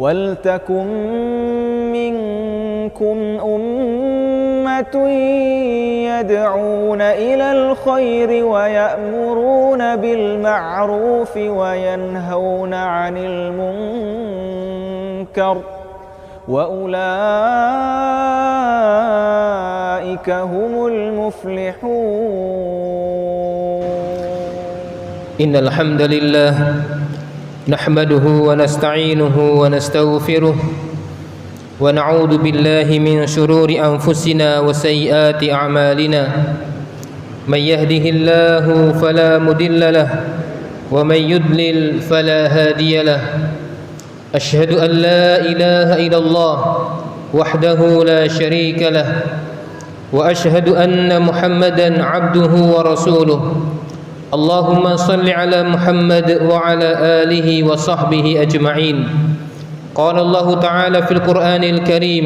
وَلْتَكُنْ مِنْكُمْ أُمَّةٌ يَدْعُونَ إِلَى الْخَيْرِ وَيَأْمُرُونَ بِالْمَعْرُوفِ وَيَنْهَوْنَ عَنِ الْمُنْكَرِ وَأُولَئِكَ هُمُ الْمُفْلِحُونَ. إن الحمد لله نحمده ونستعينه ونستغفره ونعوذ بالله من شرور أنفسنا وسيئات أعمالنا من يهده الله فلا مضل له ومن يضلل فلا هادي له أشهد أن لا إله إلا الله وحده لا شريك له وأشهد أن محمدا عبده ورسوله اللهم صل على محمد وعلى آله وصحبه أجمعين. قال الله تعالى في القرآن الكريم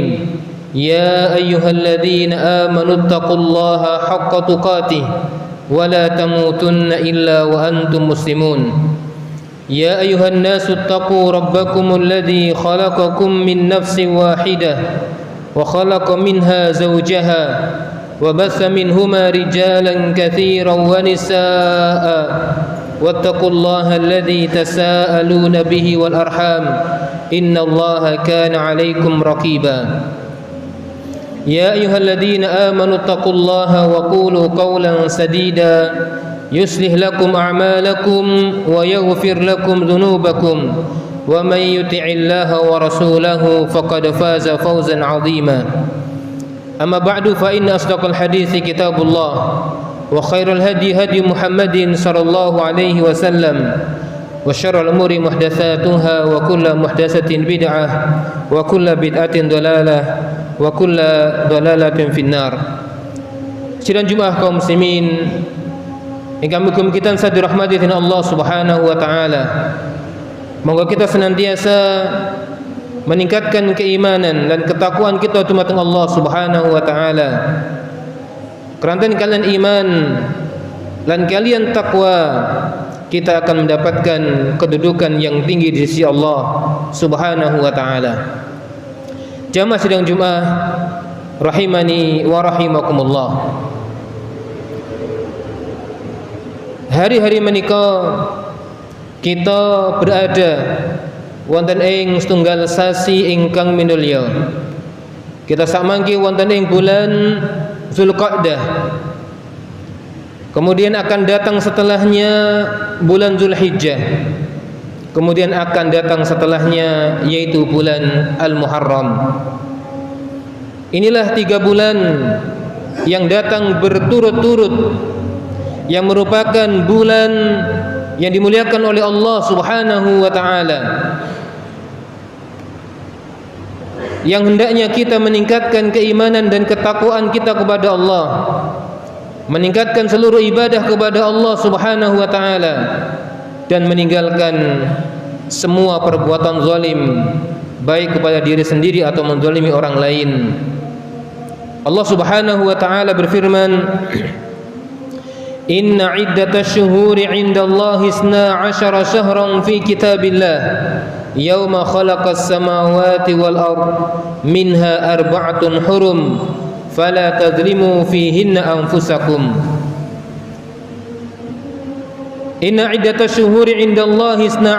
يا أيها الذين آمنوا اتقوا الله حق تقاته ولا تموتن إلا وأنتم مسلمون. يا أيها الناس اتقوا ربكم الذي خلقكم من نفس واحدة وخلق منها زوجها وبث منهما رجالا كثيرا ونساء واتقوا الله الذي تساءلون به والأرحام إن الله كان عليكم رقيبا. يا أيها الذين آمنوا اتقوا الله وقولوا قولا سديدا يصلح لكم أعمالكم ويغفر لكم ذنوبكم ومن يطع الله ورسوله فقد فاز فوزا عظيما. أما بعد فإن أصدق الحديث كتاب الله وخير الهدي هدي محمد صلى الله عليه وسلم وشر الأمور محدثاتها وكل محدثة بدعة وكل بدعة ضلالة وكل ضلالة في النار. Sidang Jumat kaum muslimin ingkang mugi-mugi tansah dirahmati dening Allah Subhanahu wa taala. Moga kita senantiasa meningkatkan keimanan dan ketakwaan kita dumateng Allah Subhanahu wa taala. Keranten kalian iman dan kalian takwa, kita akan mendapatkan kedudukan yang tinggi di sisi Allah Subhanahu wa taala. Jamaah sidang Jumat rahimani wa rahimakumullah. Hari-hari menika kita berada wonten ing setunggal sasi ingkang minulya. Kita samangke wonten ing bulan Zulqa'dah. Kemudian akan datang setelahnya bulan Zulhijjah. Kemudian akan datang setelahnya yaitu bulan Al-Muharram. Inilah 3 bulan yang datang berturut-turut, yang merupakan bulan yang dimuliakan oleh Allah Subhanahu wa taala, yang hendaknya kita meningkatkan keimanan dan ketakwaan kita kepada Allah, meningkatkan seluruh ibadah kepada Allah Subhanahu wa taala, dan meninggalkan semua perbuatan zalim, baik kepada diri sendiri atau menzalimi orang lain. Allah Subhanahu wa taala berfirman, Inna iddatash shuhuri 'indallahi 12 syahran fi kitabillah yauma khalaqas samawati wal ard minha arba'atun hurum fala tadhlimu fihinna anfusakum. Inna iddatash shuhuri 'indallahi 12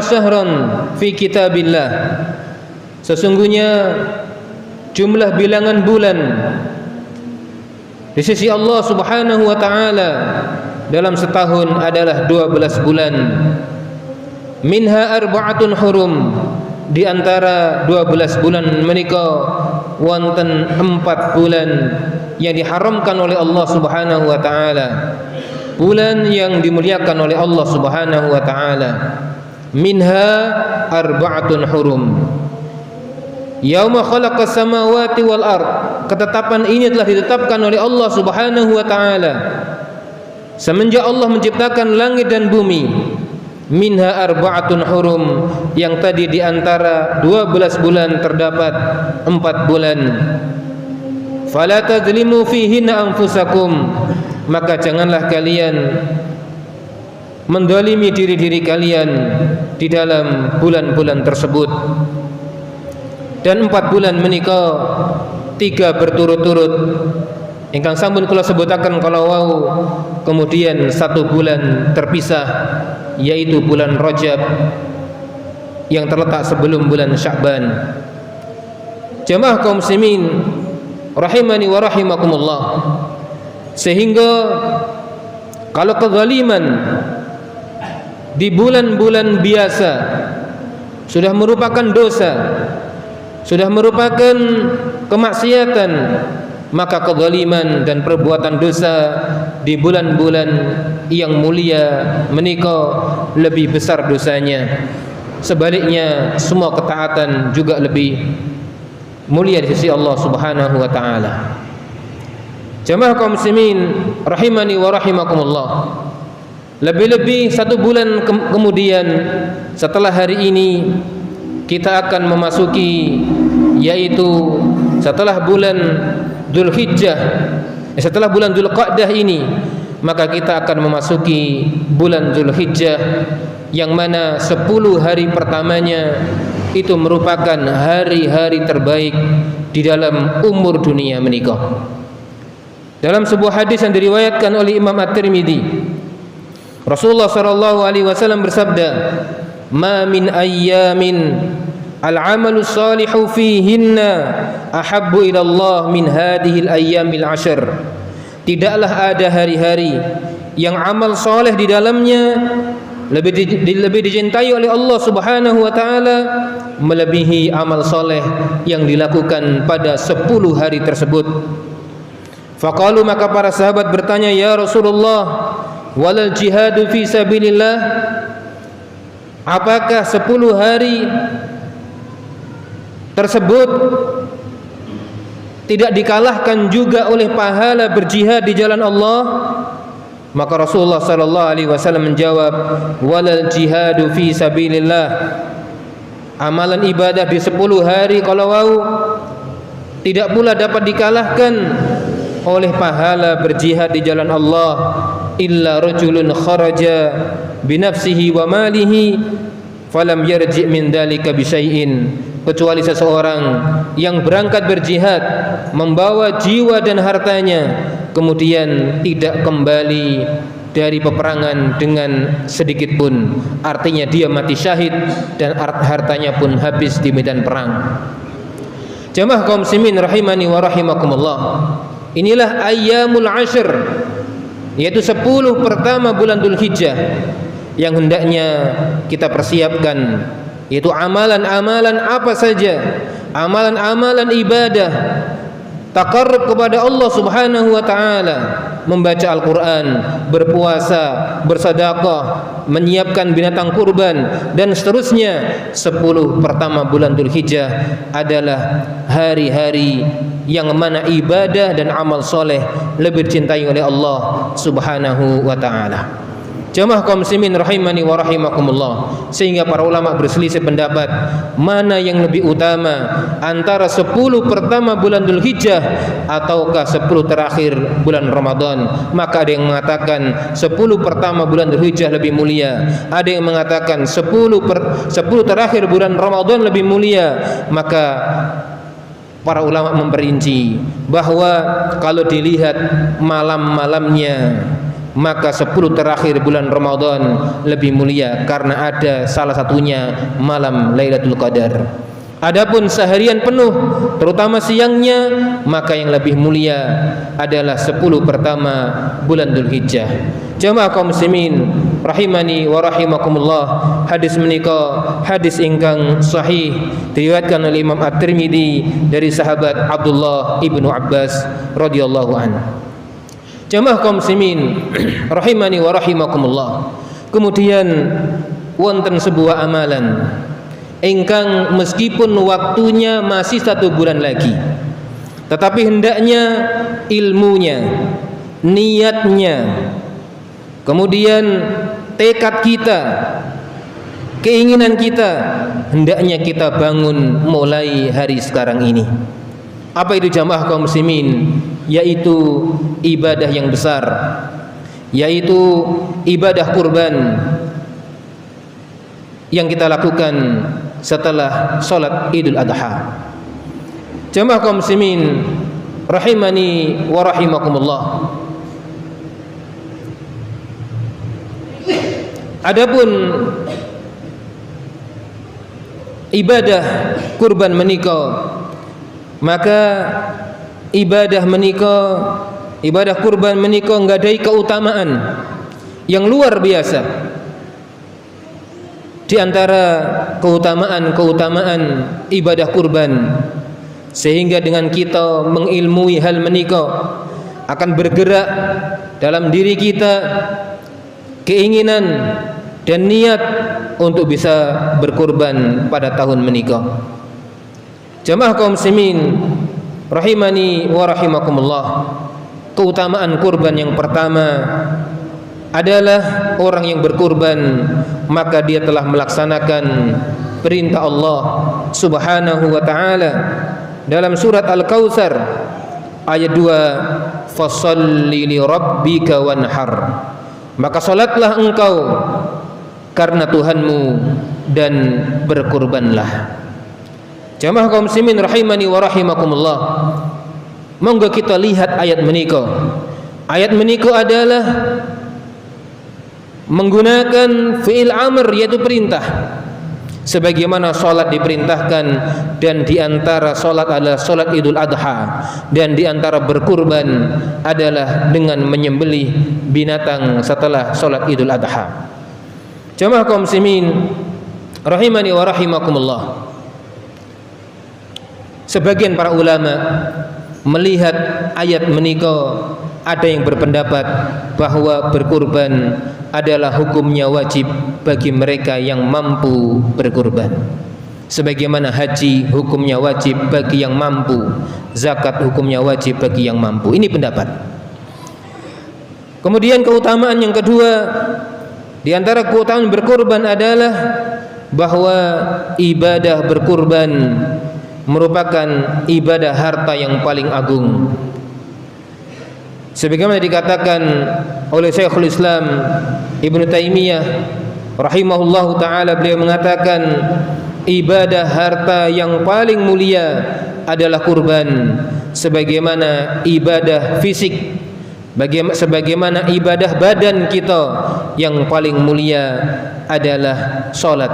syahran fi kitabillah. Sesungguhnya jumlah bilangan bulan di sisi Allah Subhanahu wa taala dalam setahun adalah 12 bulan. Minha arba'atun hurum, di antara 12 bulan menika wonten 4 bulan yang diharamkan oleh Allah Subhanahu wa taala. Bulan yang dimuliakan oleh Allah Subhanahu wa taala. Minha arba'atun hurum. Yauma khalaqas samawati wal ard. Ketetapan ini telah ditetapkan oleh Allah Subhanahu wa taala semenjak Allah menciptakan langit dan bumi. Minha arba'atun hurum, yang tadi di antara 12 bulan terdapat 4 bulan. Fala tadzlimu fihinna anfusakum, maka janganlah kalian mendolimi diri-diri kalian di dalam bulan-bulan tersebut. dan 4 bulan menika 3 berturut-turut. Ingkang sampun kula sebutaken kalau wau, kemudian 1 bulan terpisah, yaitu bulan Rajab yang terletak sebelum bulan Sya'ban. Jamaah kaum muslimin rahimani wa rahimakumullah, sehingga kalau kezaliman di bulan-bulan biasa sudah merupakan dosa, sudah merupakan kemaksiatan, maka kezaliman dan perbuatan dosa di bulan-bulan yang mulia menika lebih besar dosanya. Sebaliknya semua ketaatan juga lebih mulia di sisi Allah Subhanahu wa taala. Jamaah kaum muslimin rahimani wa rahimakumullah, lebih-lebih 1 bulan kemudian setelah hari ini kita akan memasuki, yaitu setelah bulan Dzulhijjah, setelah bulan Dzulqa'dah ini, maka kita akan memasuki bulan Dzulhijjah, yang mana 10 hari pertamanya itu merupakan hari-hari terbaik di dalam umur dunia menikah. Dalam sebuah hadis yang diriwayatkan oleh Imam At-Tirmidzi, Rasulullah sallallahu alaihi wasallam bersabda, "Ma min ayyamin al-'amalu salihu fihinna ahabbu ila Allah min hadhihi al-ayyamil 'ashr." Tidaklah ada hari-hari yang amal soleh di dalamnya lebih dicintai oleh Allah Subhanahu wa taala melebihi amal soleh yang dilakukan pada 10 hari tersebut. Faqalu, maka para sahabat bertanya, "Ya Rasulullah, walal jihadu fi sabilillah?" Apakah 10 hari tersebut tidak dikalahkan juga oleh pahala berjihad di jalan Allah? Maka Rasulullah sallallahu alaihi wasallam menjawab, "Walal jihadu fi sabilillah." Amalan ibadah di 10 hari kalau wau tidak pula dapat dikalahkan oleh pahala berjihad di jalan Allah, illa rajulun kharaja binafsihi wa malihi falam yarji min dzalika bi syai'in, kecuali seseorang yang berangkat berjihad membawa jiwa dan hartanya, kemudian tidak kembali dari peperangan dengan sedikit pun, artinya dia mati syahid dan hartanya pun habis di medan perang. Jamaah kaum muslimin rahimani wa rahimakumullah, inilah ayyamul 'ashr, yaitu 10 pertama bulan Dzulhijjah yang hendaknya kita persiapkan, yaitu amalan-amalan apa saja, amalan-amalan ibadah, taqarrub kepada Allah Subhanahu wa taala, membaca Al-Qur'an, berpuasa, bersedekah, menyiapkan binatang kurban dan seterusnya. 10 pertama bulan Dzulhijjah adalah hari-hari yang mana ibadah dan amal soleh lebih dicintai oleh Allah Subhanahu wa taala. Jamaah kaum muslimin rahimani wa rahimakumullah, sehingga para ulama berselisih pendapat mana yang lebih utama antara 10 pertama bulan Dzulhijjah ataukah 10 terakhir bulan Ramadan. Maka ada yang mengatakan 10 pertama bulan Dzulhijjah lebih mulia, ada yang mengatakan 10 terakhir bulan Ramadan lebih mulia. Maka para ulama memperinci bahwa kalau dilihat malam-malamnya, maka 10 terakhir bulan Ramadan lebih mulia karena ada salah satunya malam Lailatul Qadar. Adapun seharian penuh, terutama siangnya, maka yang lebih mulia adalah 10 pertama bulan Dzulhijjah. Jamaah kaum muslimin rahimani wa rahimakumullah, hadis menika hadis ingkang sahih diriwayatkan oleh Imam At-Tirmidzi dari sahabat Abdullah ibnu Abbas radhiyallahu anhu. Jamaah kaum muslimin rahimani wa rahimakumullah, kemudian wonten sebuah amalan ingkang meskipun waktunya masih 1 bulan lagi, tetapi hendaknya ilmunya, niatnya, kemudian tekad kita, keinginan kita, hendaknya kita bangun mulai hari sekarang ini. Apa itu jamaah kaum muslimin? Yaitu ibadah yang besar, yaitu ibadah kurban yang kita lakukan setelah sholat Idul Adha. Jamaah kaum muslimin rahimani wa rahimakumullah. Adapun ibadah kurban menika, maka ibadah kurban menika nggadai keutamaan yang luar biasa. Di antara keutamaan ibadah kurban, sehingga dengan kita mengilmui hal menika akan bergerak dalam diri kita keinginan dan niat untuk bisa berkurban pada tahun menika. Jamaah kaum muslimin rahimani wa rahimakumullah. Keutamaan kurban yang pertama adalah orang yang berkurban maka dia telah melaksanakan perintah Allah Subhanahu wa taala dalam surat Al-Kautsar ayat 2, fasholli li rabbika wanhar, maka salatlah engkau karena Tuhanmu dan berkurbanlah. Jamaah kaum muslimin rahimani wa rahimakumullah. Monggo kita lihat ayat menika. Ayat menika adalah menggunakan fi'il amr, yaitu perintah. Sebagaimana salat diperintahkan, dan di antara salat adalah salat Idul Adha, dan di antara berkurban adalah dengan menyembelih binatang setelah salat Idul Adha. Jamaah kaum muslimin rahimani wa rahimakumullah. Sebagian para ulama melihat ayat menika, ada yang berpendapat bahwa berkurban adalah hukumnya wajib bagi mereka yang mampu berkurban, sebagaimana haji hukumnya wajib bagi yang mampu, zakat hukumnya wajib bagi yang mampu. Ini pendapat. Kemudian keutamaan yang kedua, di antara keutamaan berkurban adalah bahwa ibadah berkurban merupakan ibadah harta yang paling agung. Sebagaimana dikatakan oleh Syekhul Islam Ibnu Taimiyah rahimahullahu taala, beliau mengatakan ibadah harta yang paling mulia adalah kurban, sebagaimana ibadah fisik, sebagaimana ibadah badan kita yang paling mulia adalah salat.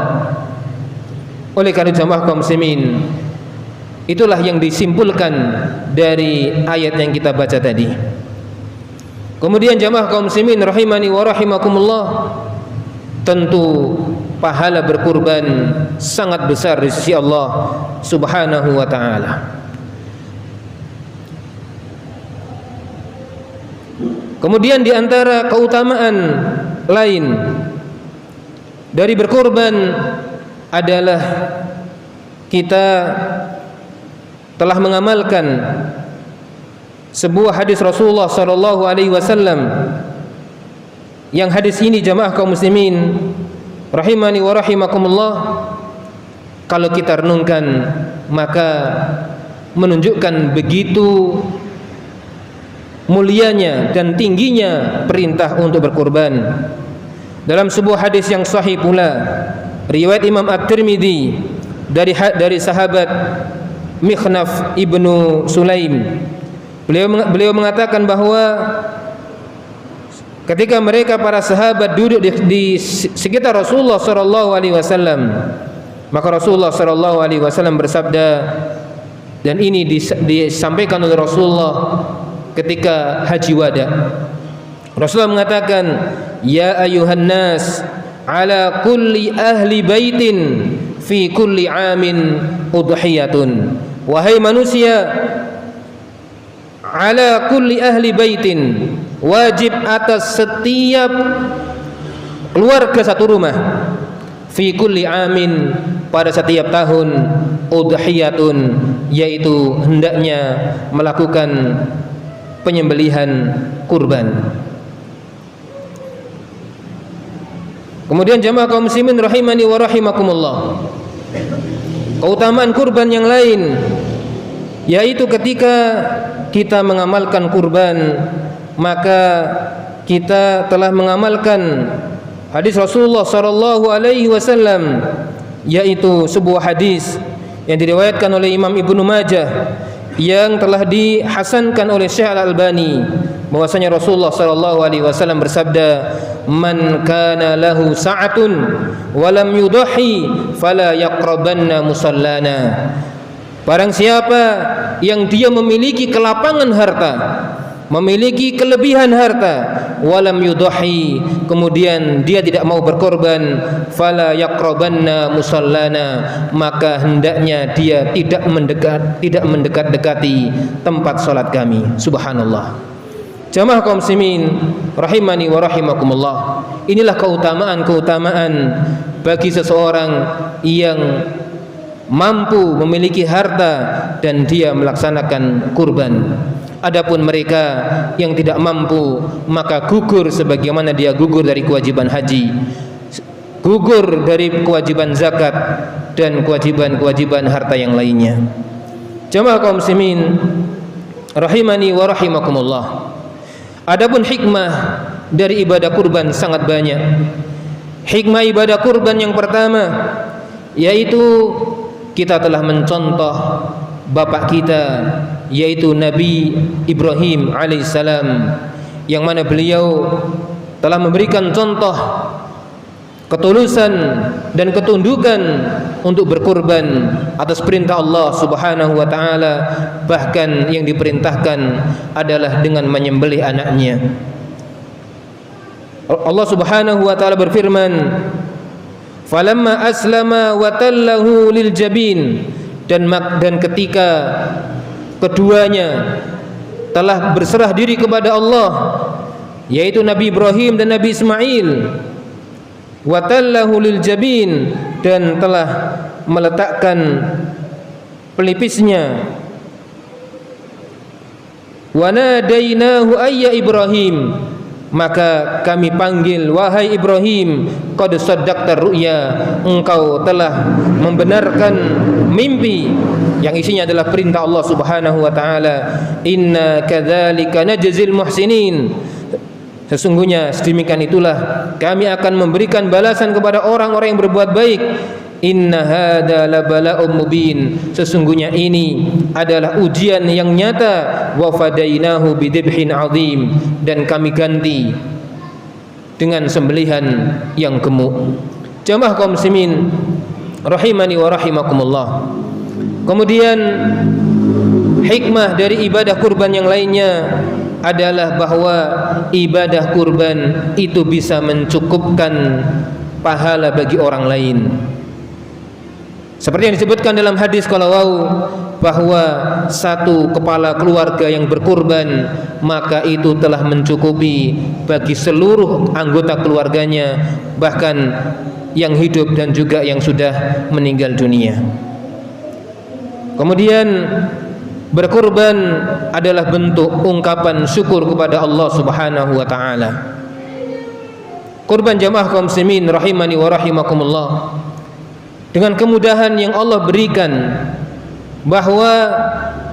Oleh karena jamaah kaum muslimin, itulah yang disimpulkan dari ayat yang kita baca tadi. Kemudian jamaah kaum muslimin rahimani wa rahimakumullah, tentu pahala berkurban sangat besar di sisi Allah Subhanahu wa taala. Kemudian di antara keutamaan lain dari berkurban adalah kita telah mengamalkan sebuah hadis Rasulullah sallallahu alaihi wasallam, yang hadis ini jamaah kaum muslimin rahimani wa rahimakumullah, kalau kita renungkan maka menunjukkan begitu mulianya dan tingginya perintah untuk berkurban. Dalam sebuah hadis yang sahih pula, riwayat Imam At-Tirmidzi dari sahabat Mikhnaf ibnu Sulaim, beliau mengatakan bahwa ketika mereka para sahabat duduk di sekitar Rasulullah sallallahu alaihi wasallam, maka Rasulullah sallallahu alaihi wasallam bersabda, dan ini disampaikan oleh Rasulullah ketika haji wada. Rasulullah mengatakan, ya ayuhan nas, ala kulli ahli baitin fi kulli amin udhiyatun. Wahai manusia, ala kulli ahli baitin, wajib atas setiap keluarga satu rumah, fi kulli amin, pada setiap tahun, udhiyatun, yaitu hendaknya melakukan penyembelihan kurban. Kemudian jamaah kaum muslimin rahimani wa rahimakumullah, keutamaan kurban yang lain yaitu ketika kita mengamalkan kurban, maka kita telah mengamalkan hadis Rasulullah sallallahu alaihi wasallam, yaitu sebuah hadis yang diriwayatkan oleh Imam Ibnu Majah yang telah dihasankan oleh Syekh Al-Albani bahwasanya Rasulullah sallallahu alaihi wasallam bersabda, "Man kana lahu sa'atun wa lam yudhi fala yaqrabanna musallana." Barang siapa yang dia memiliki kelapangan harta, memiliki kelebihan harta, walam yudhi, kemudian dia tidak mau berkorban, fala yaqrabanna musallana, maka hendaknya dia tidak mendekat-dekati tempat salat kami. Subhanallah. Jamaah kaum muslimin rahimani wa rahimakumullah. Inilah keutamaan-keutamaan bagi seseorang yang mampu memiliki harta dan dia melaksanakan kurban. Adapun mereka yang tidak mampu, maka gugur sebagaimana dia gugur dari kewajiban haji, gugur dari kewajiban zakat dan kewajiban-kewajiban harta yang lainnya. Jamaah kaum muslimin rahimani wa rahimakumullah. Adapun hikmah dari ibadah kurban sangat banyak. Hikmah ibadah kurban yang pertama yaitu kita telah mencontoh bapak kita, yaitu Nabi Ibrahim alaihissalam, yang mana beliau telah memberikan contoh ketulusan dan ketundukan untuk berkurban atas perintah Allah Subhanahu wa taala, bahkan yang diperintahkan adalah dengan menyembelih anaknya. Allah Subhanahu wa taala berfirman, "Falamma aslama wa tallahu lil jabin," dan ketika keduanya telah berserah diri kepada Allah, yaitu Nabi Ibrahim dan Nabi Ismail, wa tallahu lil jabin, dan telah meletakkan pelipisnya, wa nadainahu ayya Ibrahim, maka kami panggil, wahai Ibrahim, qad saddaqta ru'ya, engkau telah membenarkan mimpi yang isinya adalah perintah Allah Subhanahu wa taala. Inna kadzalika najzil muhsinin, sesungguhnya sedemikian itulah kami akan memberikan balasan kepada orang-orang yang berbuat baik. Inna hadza labala'um mubin, sesungguhnya ini adalah ujian yang nyata. Wa fadainahu bidibhin azim, dan kami ganti dengan sembelihan yang gemuk. Jamaah kaum muslimin rahimani wa rahimakumullah. Kemudian hikmah dari ibadah kurban yang lainnya adalah bahwa ibadah kurban itu bisa mencukupkan pahala bagi orang lain. Seperti yang disebutkan dalam hadis qalawau, bahwa satu kepala keluarga yang berkurban, maka itu telah mencukupi bagi seluruh anggota keluarganya, bahkan yang hidup dan juga yang sudah meninggal dunia. Kemudian berkurban adalah bentuk ungkapan syukur kepada Allah Subhanahu wa taala. Kurban jamaah kaum muslimin rahimani wa rahimakumullah, dengan kemudahan yang Allah berikan, bahwa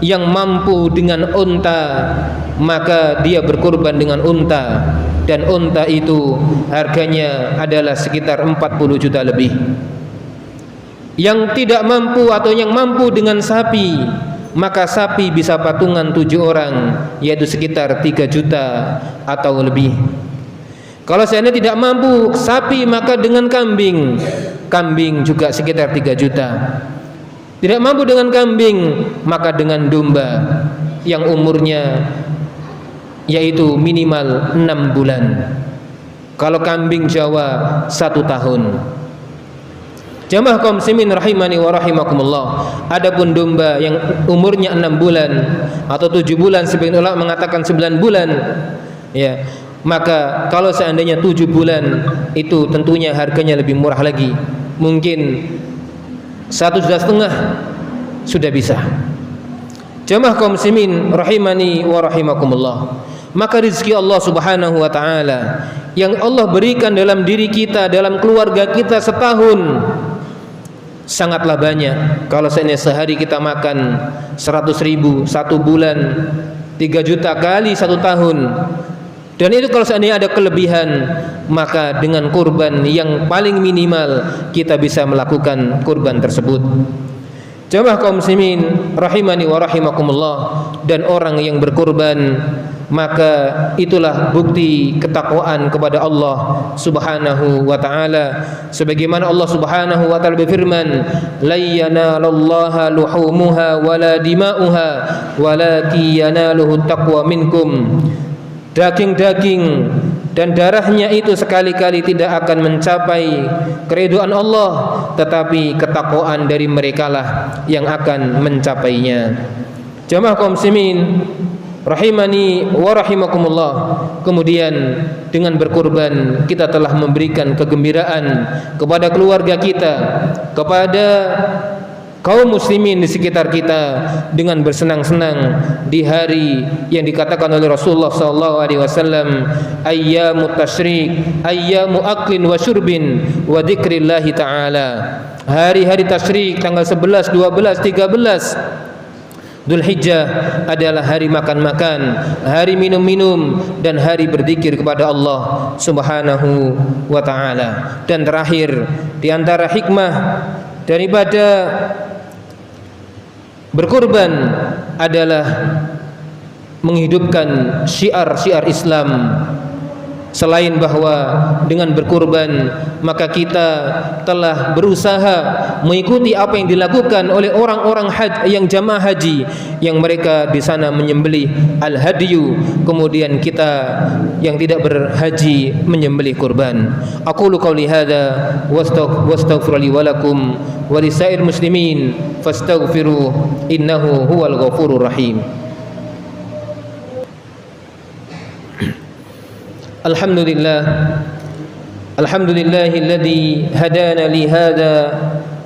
yang mampu dengan unta maka dia berkurban dengan unta, dan unta itu harganya adalah sekitar 40 juta lebih. Yang tidak mampu atau yang mampu dengan sapi, maka sapi bisa patungan 7 orang, yaitu sekitar 3 juta atau lebih. Kalau seandainya tidak mampu sapi, maka dengan kambing, kambing juga sekitar 3 juta. Tidak mampu dengan kambing, maka dengan domba yang umurnya yaitu minimal 6 bulan. Kalau kambing Jawa 1 tahun. Jamaah kaum muslimin rahimani wa rahimakumullah. Adapun domba yang umurnya 6 bulan atau 7 bulan, sebagian ulama mengatakan 9 bulan, ya, maka kalau seandainya 7 bulan itu tentunya harganya lebih murah lagi. Mungkin 1,5 juta sudah bisa. Jamaah kaum muslimin rahimani wa rahimakumullah. Maka rezeki Allah Subhanahu wa taala yang Allah berikan dalam diri kita, dalam keluarga kita setahun, sangatlah banyak. Kalau seandainya sehari kita makan 100.000 1 bulan, 3 juta kali 1 tahun. Dan itu kalau seandainya ada kelebihan, maka dengan kurban yang paling minimal kita bisa melakukan kurban tersebut. Jamaah kaum muslimin rahimani wa rahimakumullah, dan orang yang berkurban maka itulah bukti ketakwaan kepada Allah Subhanahu wa taala, sebagaimana Allah Subhanahu wa taala berfirman, la yanalallaha luhumuha wala dima'uha walakin yanaluhu taqwa minkum. Daging-daging dan darahnya itu sekali-kali tidak akan mencapai keridhaan Allah, tetapi ketakwaan dari merekalah yang akan mencapainya. Jamaah kaum muslimin rahimani wa rahimakumullah, kemudian dengan berkurban kita telah memberikan kegembiraan kepada keluarga kita, kepada kaum muslimin di sekitar kita, dengan bersenang-senang di hari yang dikatakan oleh Rasulullah SAW, ayyamu tasyrik, ayyamu aklin wa syurbin wa dzikrillahi ta'ala. Hari-hari tasyrik tanggal 11, 12, 13 Dzulhijjah adalah hari makan-makan, hari minum-minum, dan hari berzikir kepada Allah Subhanahu wa taala. Dan terakhir, di antara hikmah daripada berkurban adalah menghidupkan syiar-syiar Islam. Selain bahwa dengan berkurban maka kita telah berusaha mengikuti apa yang dilakukan oleh orang-orang yang jamaah haji, yang mereka di sana menyembelih al-hadyu, kemudian kita yang tidak berhaji menyembelih kurban. Aqulu qauli hadza wastaghfiru li wa lakum wa lisairil muslimin fastaghfiru innahu huwal ghafurur rahim. Alhamdulillahilladzi hadana li hadza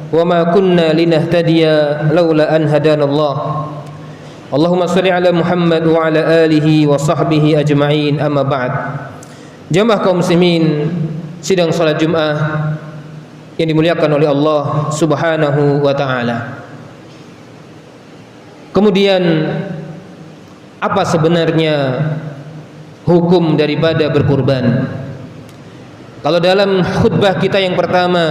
wa ma kunna linahtadiya laula an hadanallah. Allahumma shalli ala Muhammad wa ala alihi wa sahbihi ajma'in, amma ba'd. Jamaah kaum muslimin, sidang salat Jumat yang dimuliakan oleh Allah Subhanahu wa taala. Kemudian apa sebenarnya hukum daripada berkurban? Kalau dalam khutbah kita yang pertama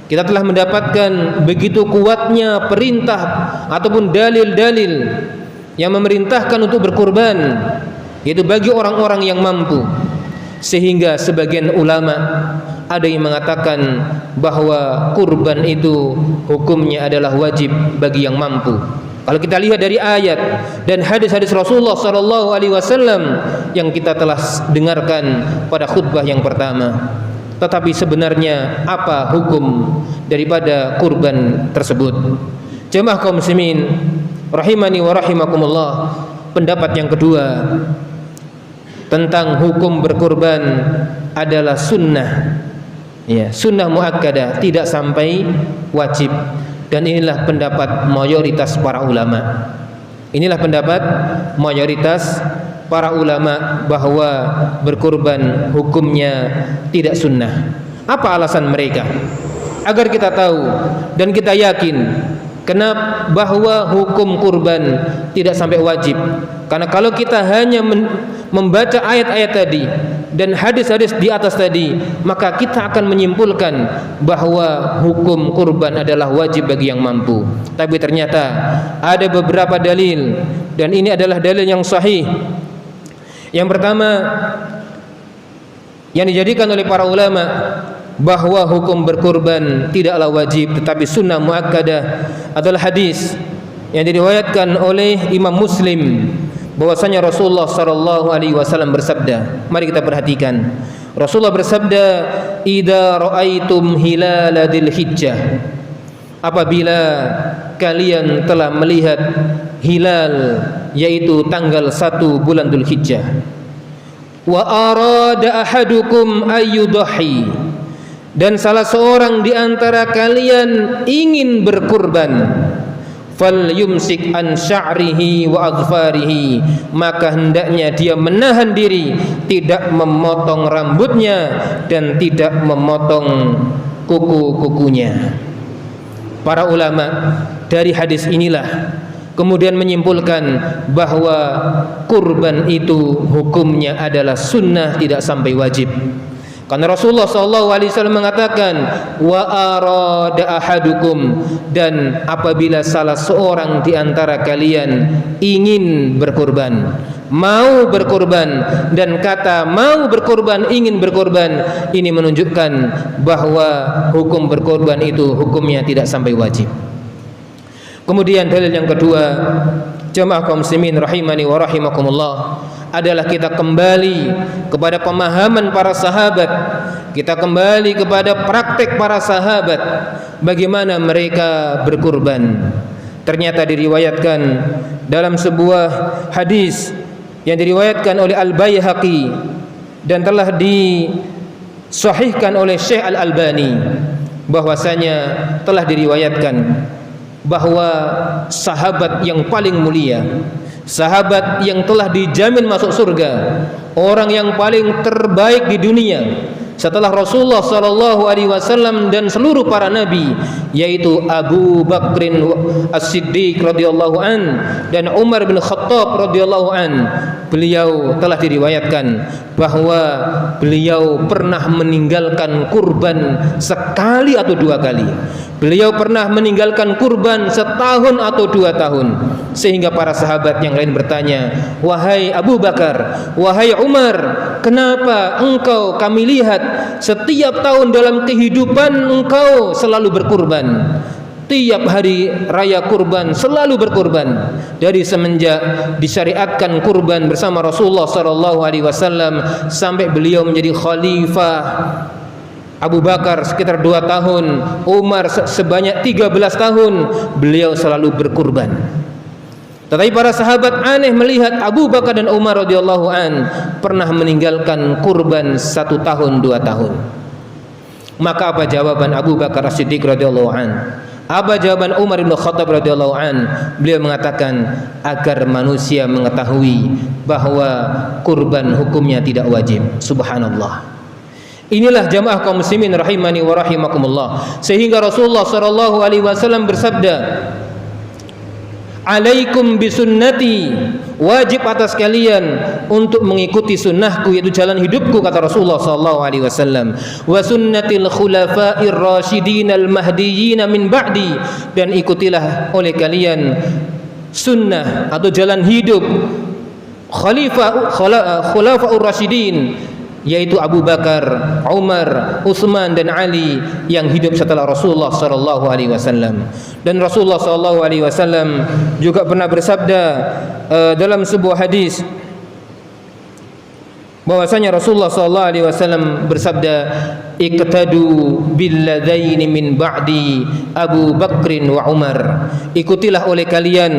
kita telah mendapatkan begitu kuatnya perintah ataupun dalil-dalil yang memerintahkan untuk berkurban, yaitu bagi orang-orang yang mampu, sehingga sebagian ulama ada yang mengatakan bahwa kurban itu hukumnya adalah wajib bagi yang mampu. Kalau kita lihat dari ayat dan hadis-hadis Rasulullah SAW yang kita telah dengarkan pada khutbah yang pertama. Tetapi sebenarnya apa hukum daripada kurban tersebut? Jemaah kaum muslimin rahimani wa rahimakumullah, pendapat yang kedua tentang hukum berkurban adalah sunnah. Ya, sunnah muakkadah, tidak sampai wajib. Dan inilah pendapat mayoritas para ulama. Inilah pendapat mayoritas para ulama bahwa berkurban hukumnya tidak sunnah. Apa alasan mereka? Agar kita tahu dan kita yakin kenapa bahwa hukum kurban tidak sampai wajib. Karena kalau kita hanya membaca ayat-ayat tadi dan hadis-hadis di atas tadi, maka kita akan menyimpulkan bahwa hukum kurban adalah wajib bagi yang mampu. Tapi ternyata ada beberapa dalil, dan ini adalah dalil yang sahih. Yang pertama yang dijadikan oleh para ulama bahwa hukum berkurban tidaklah wajib tetapi sunnah muakkadah adalah hadis yang diriwayatkan oleh Imam Muslim, bahwasanya Rasulullah SAW bersabda. Mari kita perhatikan. Rasulullah bersabda, "Idza ra'aitum hilala dzulhijjah." Apabila kalian telah melihat hilal, yaitu tanggal 1 bulan Dzulhijjah. Wa arada ahadukum ayyudhi, dan salah seorang di antara kalian ingin berkurban, fal yumsik an sya'rihi wa adfarihi, maka hendaknya dia menahan diri, tidak memotong rambutnya dan tidak memotong kuku-kukunya. Para ulama dari hadis inilah kemudian menyimpulkan bahwa kurban itu hukumnya adalah sunnah, tidak sampai wajib. Karena Rasulullah SAW mengatakan, wa arada ahadukum, dan apabila salah seorang di antara kalian ingin berkorban, mau berkorban, dan kata mau berkorban, ingin berkorban, ini menunjukkan bahwa hukum berkorban itu hukumnya tidak sampai wajib. Kemudian dalil yang kedua, jamaah kaum muslimin rahimani wa rahimakumullah, adalah kita kembali kepada pemahaman para sahabat, kita kembali kepada praktek para sahabat, bagaimana mereka berkurban. Ternyata diriwayatkan dalam sebuah hadis yang diriwayatkan oleh Al-Baihaqi dan telah disahihkan oleh Syekh Al-Albani, bahwasanya telah diriwayatkan bahwa sahabat yang paling mulia, sahabat yang telah dijamin masuk surga, orang yang paling terbaik di dunia setelah Rasulullah SAW dan seluruh para nabi, yaitu Abu Bakrin As-Siddiq radhiyallahu an dan Umar bin Khattab radhiyallahu an. Beliau telah diriwayatkan bahwa beliau pernah meninggalkan kurban sekali atau dua kali. Beliau pernah meninggalkan kurban setahun atau 2 tahun, sehingga para sahabat yang lain bertanya, wahai Abu Bakar, wahai Umar, kenapa engkau kami lihat setiap tahun dalam kehidupan engkau selalu berkurban, tiap hari raya kurban selalu berkurban, dari semenjak disyariatkan kurban bersama Rasulullah SAW sampai beliau menjadi khalifah. Abu Bakar sekitar 2 tahun, Umar sebanyak 13 tahun, beliau selalu berkurban. Tetapi para sahabat aneh melihat Abu Bakar dan Umar radhiyallahu an pernah meninggalkan kurban 1 tahun 2 tahun. Maka apa jawaban Abu Bakar As-Siddiq radhiyallahu an? Apa jawaban Umar bin Khattab radhiyallahu an? Beliau mengatakan agar manusia mengetahui bahwa kurban hukumnya tidak wajib. Subhanallah. Inilah jamaah kaum muslimin rahimani wa rahimakumullah, sehingga Rasulullah SAW bersabda, alaikum bisunnati, wajib atas kalian untuk mengikuti sunnahku, yaitu jalan hidupku, kata Rasulullah SAW, wa sunnatil khulafa'ir rasyidin al mahdiyyin min ba'di, dan ikutilah oleh kalian sunnah atau jalan hidup khulafa'ur rasyidin, yaitu Abu Bakar, Umar, Utsman dan Ali yang hidup setelah Rasulullah SAW. Dan Rasulullah SAW juga pernah bersabda dalam sebuah hadis, bahwasanya Rasulullah SAW bersabda, iqtadu billadaini min ba'di Abu Bakrin wa Umar, ikutilah oleh kalian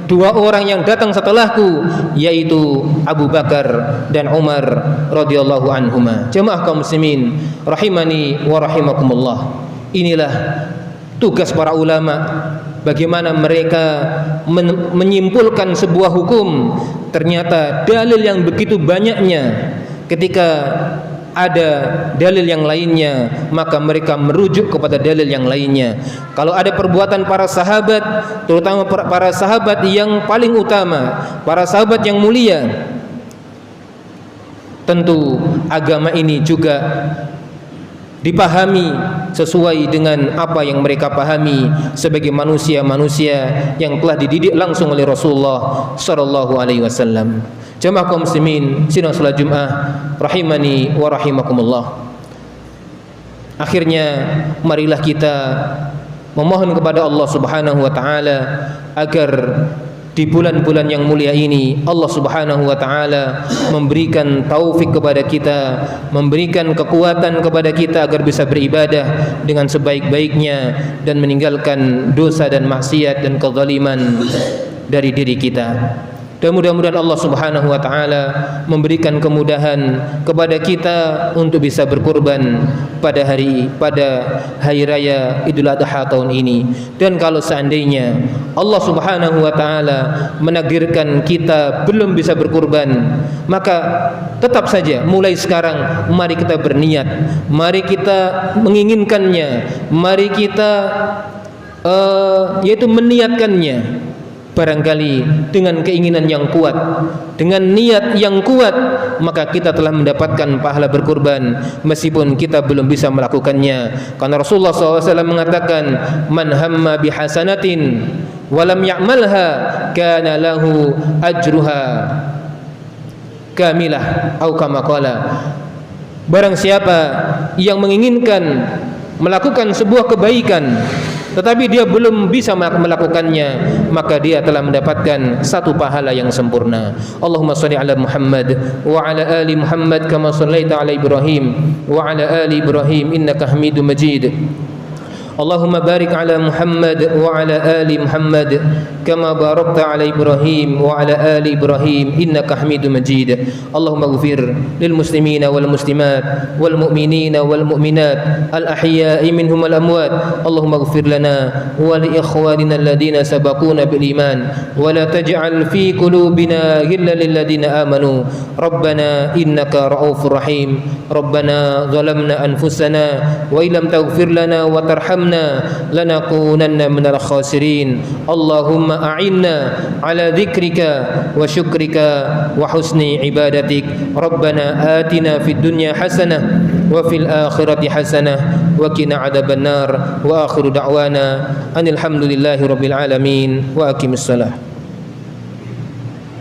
2 orang yang datang setelahku, yaitu Abu Bakar dan Umar radhiyallahu anhuma. Jemaah kaum muslimin rahimani wa rahimakumullah, inilah tugas para ulama, bagaimana mereka menyimpulkan sebuah hukum. Ternyata dalil yang begitu banyaknya, ketika ada dalil yang lainnya, maka mereka merujuk kepada dalil yang lainnya. Kalau ada perbuatan para sahabat, terutama para sahabat yang paling utama, para sahabat yang mulia, tentu agama ini juga dipahami sesuai dengan apa yang mereka pahami sebagai manusia-manusia yang telah dididik langsung oleh Rasulullah SAW. Jamaah kaum muslimin sidang salat Jumat rahimani wa rahimakumullah. Akhirnya marilah kita memohon kepada Allah Subhanahu wa taala agar di bulan-bulan yang mulia ini Allah Subhanahu wa taala memberikan taufik kepada kita, memberikan kekuatan kepada kita agar bisa beribadah dengan sebaik-baiknya dan meninggalkan dosa dan maksiat dan kezaliman dari diri kita. Dan mudah-mudahan Allah Subhanahu wa taala memberikan kemudahan kepada kita untuk bisa berkurban pada hari raya Idul Adha tahun ini. Dan kalau seandainya Allah Subhanahu wa taala menakdirkan kita belum bisa berkurban, maka tetap saja mulai sekarang mari kita berniat, mari kita menginginkannya, mari kita yaitu meniatkannya. Barangkali dengan keinginan yang kuat, dengan niat yang kuat, maka kita telah mendapatkan pahala berkurban meskipun kita belum bisa melakukannya. Karena Rasulullah SAW mengatakan, man hamma bihasanatin walam ya'malha kana lahu ajruha kamilah atau kama qala. Barang siapa yang menginginkan melakukan sebuah kebaikan tetapi dia belum bisa melakukannya, maka dia telah mendapatkan satu pahala yang sempurna. Allahumma shalli ala Muhammad wa ala ali Muhammad kama shallaita ala Ibrahim wa ala ali Ibrahim innaka Hamidum Majid. Allahumma barik ala Muhammad wa ala ali Muhammad kama barakta ala Ibrahim wa ala ali Ibrahim innaka Hamidum Majid. Allahumma ighfir lil muslimina wal muslimat wal mu'minina wal mu'minat al ahya'i minhum wal amwat. Allahumma ighfir lana wa li ikhwanina alladhina sabaquna bil iman wa la taj'al fi qulubina ghillan lil ladzina amanu. Rabbana innaka ra'ufur rahim. Rabbana zalamna anfusana wa illam taghfir lana wa tarhamna lanakunanna minal khasirin. Allahumma a'inna ala dzikrika wa syukrika wa husni ibadatik. Rabbana atina fid dunya hasanah wa fil akhirati hasanah wa qina adzabannar. Wa akhiru da'wana anil hamdulillahi rabbil alamin wa aqimissalah.